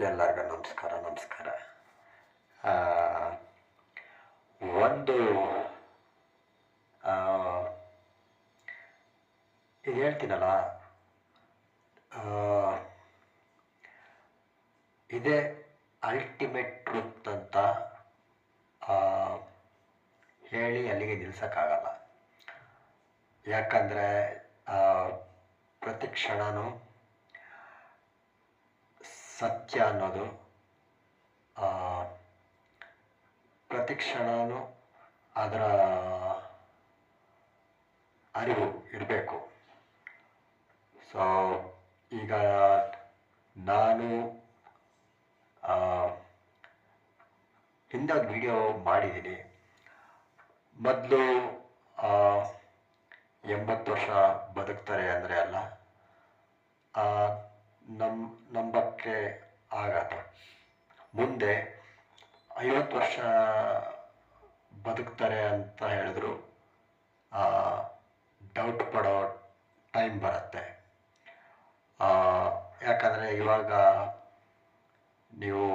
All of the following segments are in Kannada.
ಎಲ್ಲರಿಗೂ ನಮಸ್ಕಾರ. ಆ, ಒಂದು ಈಗ ಹೇಳ್ತೀನಲ್ಲ, ಆ, ಇದೇ ಅಲ್ಟಿಮೇಟ್ ಟ್ರೂತ್ ಅಂತ ಆ, ಹೇಳಿ ಅಲ್ಲಿಗೆ ನಿಲ್ಸೋಕ್ಕಾಗಲ್ಲ. ಯಾಕಂದರೆ ಪ್ರತಿ ಕ್ಷಣನೂ ಸತ್ಯ ಅನ್ನೋದು ಪ್ರತಿ ಕ್ಷಣನೂ ಅದರ ಅರಿವು ಇರಬೇಕು. ಸೊ ಈಗ ನಾನು ಹಿಂದೆ ಒಂದು ವಿಡಿಯೋ ಮಾಡಿದ್ದೀನಿ. ಮೊದಲು 80 ವರ್ಷ ಬದುಕ್ತಾರೆ ಅಂದರೆ ಅಲ್ಲ, ನಂಬಕ್ಕೆ ಆಗತ್ತೆ. ಮುಂದೆ 50 ವರ್ಷ ಬದುಕ್ತಾರೆ ಅಂತ ಹೇಳಿದ್ರು ಡೌಟ್ ಪಡೋ ಟೈಮ್ ಬರುತ್ತೆ. ಯಾಕಂದರೆ ಇವಾಗ ನೀವು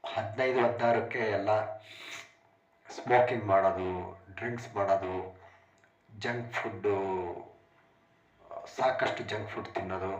15-16ಕ್ಕೆ ಎಲ್ಲ ಸ್ಮೋಕಿಂಗ್ ಮಾಡೋದು, ಡ್ರಿಂಕ್ಸ್ ಮಾಡೋದು, ಜಂಕ್ ಫುಡ್ಡು, ಸಾಕಷ್ಟು ಜಂಕ್ ಫುಡ್ ತಿನ್ನೋದು,